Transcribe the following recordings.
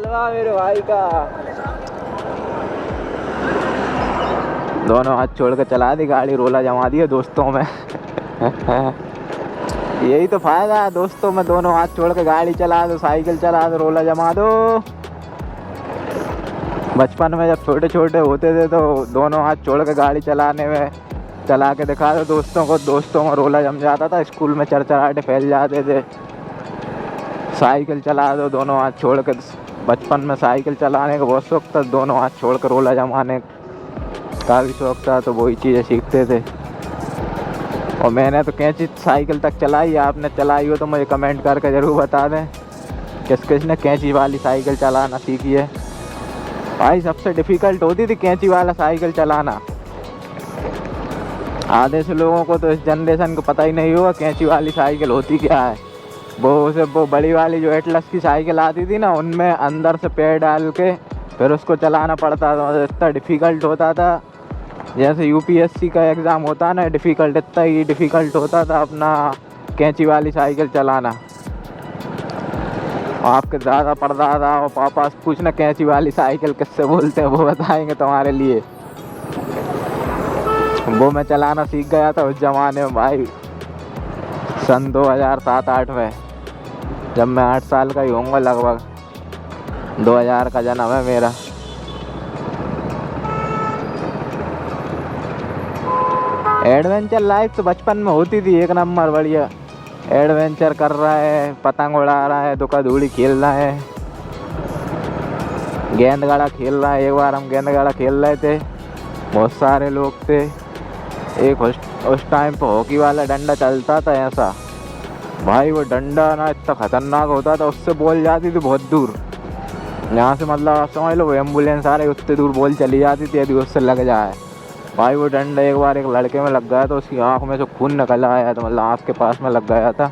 जलवा मेरे भाई का। दोनों हाथ छोड़ के चला दी गाड़ी, रोला जमा दिया दोस्तों में। यही तो फायदा है दोस्तों में, दोनों हाथ छोड़ के गाड़ी चला दो, साइकिल चला दो, रोला जमा दो। बचपन में जब छोटे छोटे होते थे तो दोनों हाथ छोड़ के गाड़ी चलाने में चला के दिखा दो दोस्तों को, दोस्तों में रोला जम जाता था, स्कूल में चरचराहटे फैल जाते थे। साइकिल चला दो दोनों हाथ छोड़ के, बचपन में साइकिल चलाने का बहुत शौक था, दोनों हाथ छोड़ कर रोला जमाने का भी शौक था, तो वही चीज़ें सीखते थे। और मैंने तो कैंची साइकिल तक चलाई, आपने चलाई हो तो मुझे कमेंट करके ज़रूर बता दें किस किसने कैंची वाली साइकिल चलाना सीखी है। भाई सबसे डिफ़िकल्ट होती थी कैंची वाला साइकिल चलाना। आधे से लोगों को तो इस जनरेशन को पता ही नहीं होगा कैंची वाली साइकिल होती क्या है। वो बड़ी वाली जो एटलस की साइकिल आती थी ना, उनमें अंदर से पैर डाल के फिर उसको चलाना पड़ता था, इतना डिफ़िकल्ट होता था। जैसे यूपीएससी का एग्ज़ाम होता है ना डिफ़िकल्ट, इतना ही डिफ़िकल्ट होता था अपना कैंची वाली साइकिल चलाना। आपके दादा परदादा और पापा से पूछना कैंची वाली साइकिल किससे बोलते हैं, वो बताएंगे तुम्हारे लिए। वो मैं चलाना सीख गया था उस ज़माने में भाई, सन 2007-8 में, जब मैं 8 साल का ही होऊंगा लगभग। 2000 का जन्म है मेरा। एडवेंचर लाइफ तो बचपन में होती थी एक नंबर बढ़िया। एडवेंचर कर रहा है, पतंग उड़ा रहा है, धोखा धूड़ी खेल रहा है, गेंद गड़ा खेल रहा है। एक बार हम गेंद गड़ा खेल रहे थे, बहुत सारे लोग थे। एक उस टाइम पर हॉकी वाला डंडा चलता था ऐसा, भाई वो डंडा ना इतना खतरनाक होता था, उससे बॉल जाती थी बहुत दूर। यहाँ से मतलब आप समझ लो एम्बुलेंस आ रही उतनी दूर बॉल चली जाती थी यदि उससे लग जाए। भाई वो डंडा एक बार एक लड़के में लग गया तो उसकी आँख में से खून निकल आया, तो मतलब आँख के पास में लग गया था।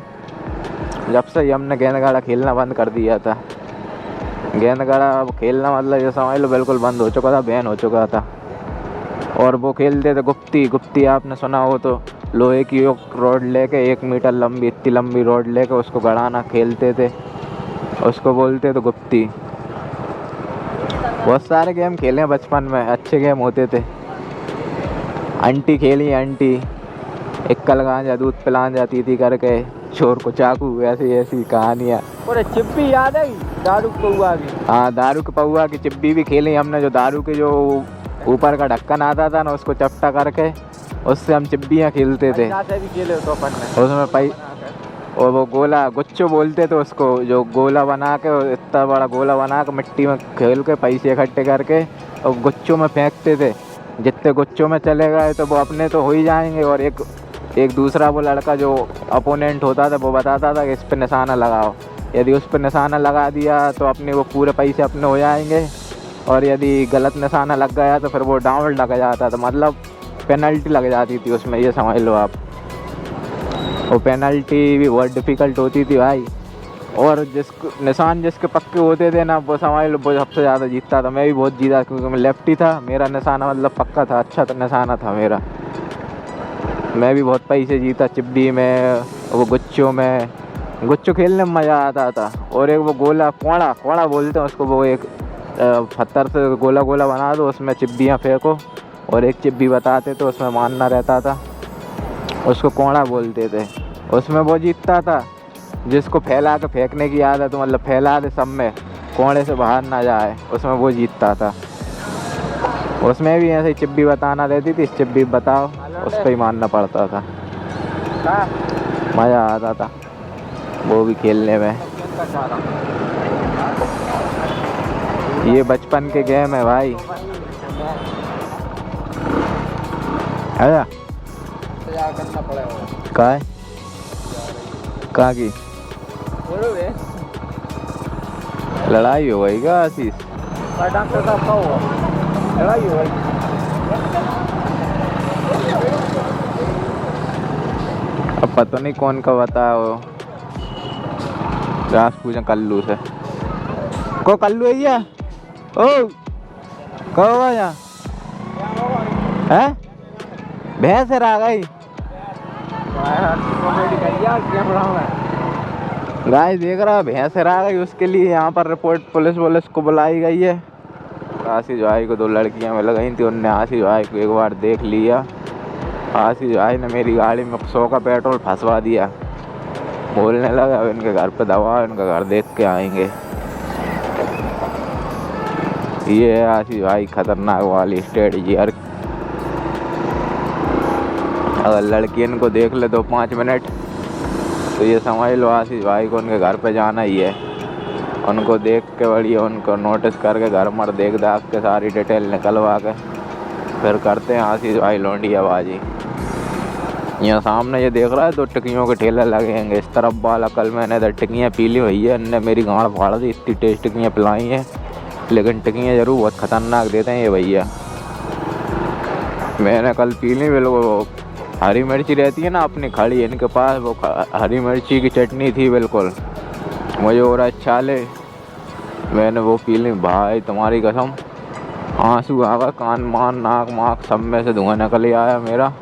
जब से ही हमने गेंद गड़ा खेलना बंद कर दिया था। गेंद गड़ा अब खेलना मतलब ये समझ लो बिल्कुल बंद हो चुका था, बैन हो चुका था। और वो खेलते थे गुप्ती, आपने सुना हो तो, लोहे की रोड लेके 1 मीटर लंबी, इतनी लंबी रोड लेके उसको गड़ाना खेलते थे, उसको बोलते थे गुप्ती। बहुत सारे गेम खेले हैं बचपन में, अच्छे गेम होते थे। आंटी खेली, आंटी इक्का गांजा दूध पिलान जाती थी करके, चोर को चाकू, ऐसी ऐसी कहानियाँ। और चिप्पी याद है दारू के पौआ की? हाँ, दारू के पौआ की चिप्पी भी खेली हमने। जो दारू के जो ऊपर का ढक्कन आता था ना, उसको चपटा करके उससे हम चिप्पियाँ खेलते थे। भी खेले तो अपन ने उसमें और वो गोला गुच्चो बोलते थे उसको, जो गोला बना के, इतना बड़ा गोला बना के मिट्टी में खेल के पैसे इकट्ठे करके और गुच्चों में फेंकते थे। जितने गुच्चों में चले गए तो वो अपने तो हो ही जाएंगे, और एक दूसरा वो लड़का जो अपोनेंट होता था वो बताता था कि इस पे निशाना लगाओ। यदि उस पर निशाना लगा दिया तो अपने वो पूरे पैसे अपने हो जाएंगे, और यदि गलत निशाना लग गया तो फिर वो डाउन लग जाता था, मतलब पेनल्टी लग जाती थी उसमें, ये समझ लो आप। वो पेनल्टी भी बहुत डिफ़िकल्ट होती थी भाई। और निशान जिसके पक्के होते थे ना, वो समझ लो वो सबसे ज़्यादा जीतता था। मैं भी बहुत जीता क्योंकि मैं लेफ्टी था, मेरा निशाना मतलब पक्का था, अच्छा निशाना था मेरा। मैं भी बहुत पैसे जीता चिप्पी में, वो गुच्चों में। गुच्चो खेलने में मज़ा आता था। और एक वो गोला कोड़ा बोलते हैं उसको, वो एक पत्थर से गोला बना दो, उसमें चिप्पियाँ फेंको और एक चिप्पी बताते तो उसमें मारना रहता था, उसको कोड़ा बोलते थे। उसमें वो जीतता था जिसको फैला के फेंकने की आदत, मतलब फैला दे सब में, कोड़े से बाहर ना जाए, उसमें वो जीतता था। उसमें भी ऐसे ही चिप्पी बताना रहती थी, इस चिप्पी बताओ, उस पर ही मारना पड़ता था। मज़ा आता था वो भी खेलने में। ये बचपन के गेम है भाई। है कहाँ की लड़ाई हो गई क्या आशीष? डॉक्टर साहब का हुआ लड़ाई हो गई। अब पता नहीं कौन का बताओ, रास पूछा कल्लू से। को कल्लू है ये? ओ कब होगा यहाँ है? भैंस आ गई। गाय देख रहा भैंस आ गई, उसके लिए यहाँ पर रिपोर्ट पुलिस को बुलाई गई है। आशीष भाई को 2 लड़कियाँ मिल गई थी, उनने आशीष भाई को एक बार देख लिया। आशीष भाई ने मेरी गाड़ी में 100 का पेट्रोल फंसवा दिया। बोलने लगा अब इनके घर पे दवा, इनका घर देख के आएंगे। ये है आशीष भाई खतरनाक वाली स्ट्रेटजी। यार अगर लड़की इनको देख ले 2-5 मिनट तो ये समझ लो आशीष भाई को उनके घर पे जाना ही है। उनको देख के बढ़िया उनको नोटिस करके घर मर देख दाख के सारी डिटेल निकलवा के फिर करते हैं आशीष भाई लौंडियाबाजी। यहाँ सामने ये देख रहा है 2 टिक्कियों के ठेले लगेंगे इस तरफ वाला। कल मैंने इधर टिक्कियाँ पी ली हुई है, इनने मेरी गाँड फाड़ दी। इतनी टेस्ट टिक्कियाँ पिलाई हैं, लेकिन टिक्कियाँ ज़रूर बहुत ख़तरनाक देते हैं ये भैया। मैंने कल पी ली, बिल्कुल हरी मिर्ची रहती है ना अपनी खड़ी, इनके पास वो हरी मिर्ची की चटनी थी बिल्कुल। मुझे और अच्छा ले, मैंने वो पी ली। भाई तुम्हारी कसम आंसू आ गए, कान मान नाक माक सब में से धुआं निकल आया मेरा।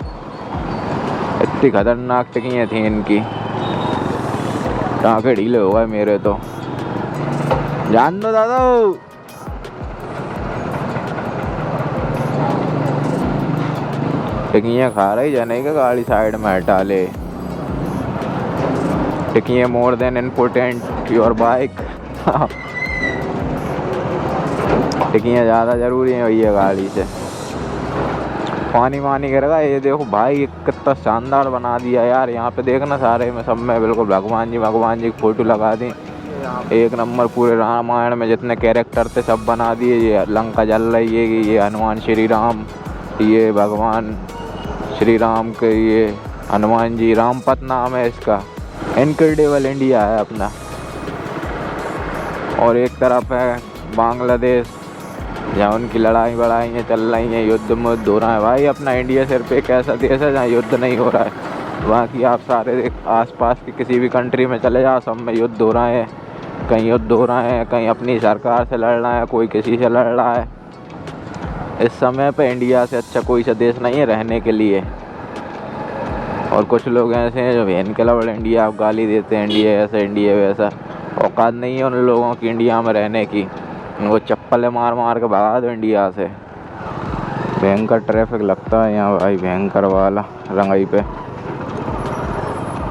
इतनी खतरनाक टिक्कियाँ थी इनकी, टाँके ढीले हो गए मेरे तो। जान दो दादा। टिक्कियाँ खा रही जाने का, गाड़ी साइड में हटा ले। टिक्कियाँ more than important your bike. टिक्कियाँ ज़्यादा ज़रूरी है भैया गाड़ी से। पानी वानी गिरेगा। ये देखो भाई कितना शानदार बना दिया यार। यहाँ पे देखना सारे में सब में बिल्कुल भगवान जी की फ़ोटो लगा दी। एक नंबर पूरे रामायण में जितने कैरेक्टर थे सब बना दिए। ये लंका जल रही है, ये हनुमान श्री राम, ये भगवान श्री राम के, ये हनुमान जी, रामपत नाम है इसका। इनक्रेडिबल इंडिया है अपना। और एक तरफ है बांग्लादेश, जहाँ उनकी लड़ाई चल रही हैं, युद्ध मुद्ध हो रहा है। भाई अपना इंडिया सिर्फ एक ऐसा देश है जहाँ युद्ध नहीं हो रहा है। बाकी आप सारे आसपास की किसी भी कंट्री में चले जाओ, सब में युद्ध हो रहा है। कहीं युद्ध हो रहा है, कहीं अपनी सरकार से लड़ रहा है, कोई किसी से लड़ रहा है। इस समय पे इंडिया से अच्छा कोई सा देश नहीं है रहने के लिए। और कुछ लोग ऐसे हैं जो बहन के लवड़ इंडिया गाली देते हैं, इंडिया ऐसा इंडिया वैसा। औकात नहीं है उन लोगों की इंडिया में रहने की, उनको चप्पलें मार मार के भगा दो इंडिया से। भयंकर ट्रैफिक लगता है यहाँ भाई, भयंकर वाला रंगाई पे।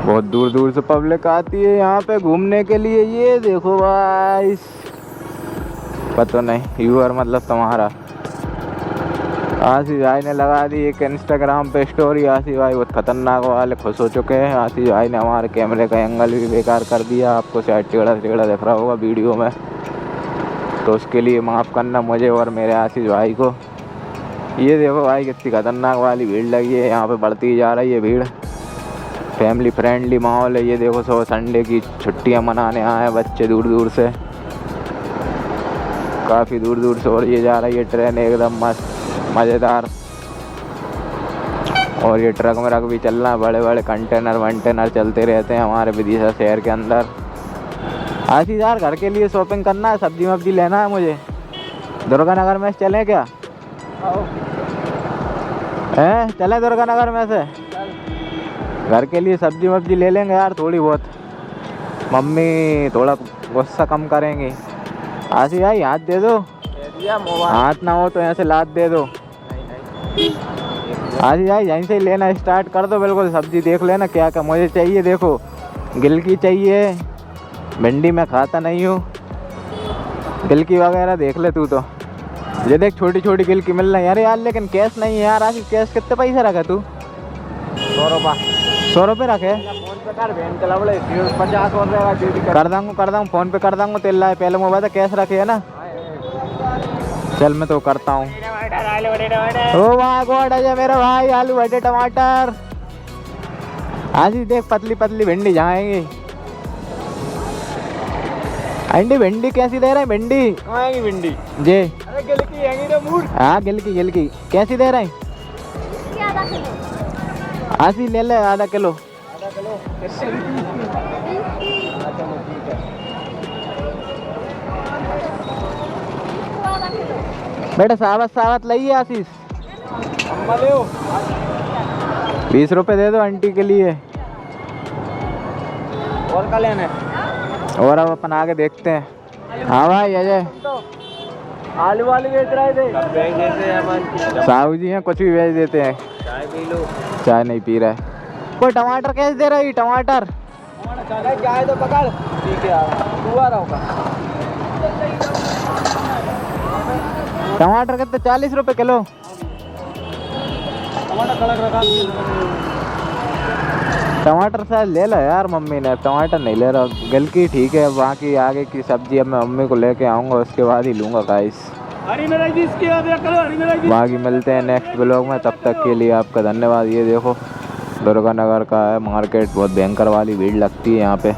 बहुत दूर दूर से पब्लिक आती है यहाँ पे घूमने के लिए। ये देखो भाई, पता नहीं यूर मतलब तुम्हारा। आशीष भाई ने लगा दी एक इंस्टाग्राम पे स्टोरी। आशीष भाई बहुत खतरनाक वाले खुश हो चुके हैं। आशीष भाई ने हमारे कैमरे का एंगल भी बेकार कर दिया, आपको शायद टेढ़ा दिख रहा होगा वीडियो में, तो उसके लिए माफ़ करना मुझे और मेरे आशीष भाई को। ये देखो भाई कितनी खतरनाक वाली भीड़ लगी है यहाँ पे, बढ़ती जा रही है भीड़। फैमिली फ्रेंडली माहौल है। ये देखो सो संडे की छुट्टियाँ मनाने आए बच्चे दूर दूर से, काफ़ी दूर दूर से। और ये जा रही है ट्रेन एकदम मस्त मज़ेदार। और ये ट्रक में भी चल रहा है, बड़े बड़े कंटेनर वंटेनर चलते रहते हैं हमारे विदिशा शहर के अंदर। आशीष यार घर के लिए शॉपिंग करना है, सब्जी वब्जी लेना है मुझे। दुर्गानगर में चलें क्या? हैं चलें दुर्गानगर में से? घर के लिए सब्जी वब्जी ले लेंगे यार थोड़ी बहुत, मम्मी थोड़ा गुस्सा कम करेंगी। आशीष भाई हाथ दे दो। हाथ ना हो तो यहाँ से लात दे दो। आशीष भाई यहीं से ही लेना स्टार्ट कर दो। बिल्कुल सब्जी देख लेना क्या क्या मुझे चाहिए। देखो गिलकी चाहिए, भिंडी मैं खाता नहीं हूँ, गिलकी वगैरह देख ले तू। तो ये देख छोटी छोटी गिलकी मिल रही है। अरे यार लेकिन कैश नहीं है यार। आशीष कैश कितने पैसे रखे तू? 100 रुपये। 100 रुपये रखे? फोन पे कर, बहन के लवड़े 50 कर दूँगा फोन पे कर दूँगा। तेल लाए पहले मोबाइल कैश रखे है ना? चल मैं तो करता हूँ। ओ माय गॉड अजय मेरा भाई, आलू भटे टमाटर। आशीष देख पतली पतली भिंडी जाएंगी। अंडी भिंडी कैसी दे रहे हैं? भिंडी कहाँ आएगी भिंडी जी? अरे गिलकी आएगी तो मूड। हाँ गिलकी कैसी दे रहे हैं? आशीष ले ले आधा किलो। बेटा सावत लाइए आशीष। 20 रुपए दे दो आंटी के लिए। और का लेना है? और अब अपन आगे देखते हैं। हाँ भाई अजय, आलू वालू बेच रहे थे, बेच देते हैं अपन। साहू जी हैं, कुछ भी बेच देते हैं। चाय पी लो। चाय नहीं पी रहा है कोई। टमाटर कैसे दे रही? टमाटर चाय तो पकड़, ठीक है यार, तू आ रहा होगा। टमाटर कितने? 40 रुपए किलो। टमाटर कड़क रखा। टमाटर शायद ले लो यार मम्मी ने, टमाटर नहीं ले रहा। गलकी ठीक है, बाकी आगे की सब्जी अब मैं मम्मी को लेके आऊँगा, उसके बाद ही लूँगा गाइस। बाकी मिलते हैं नेक्स्ट ब्लॉग में, तब तक के लिए आपका धन्यवाद। ये देखो दुर्गा नगर का है मार्केट, बहुत भयंकर वाली भीड़ लगती है यहाँ पे।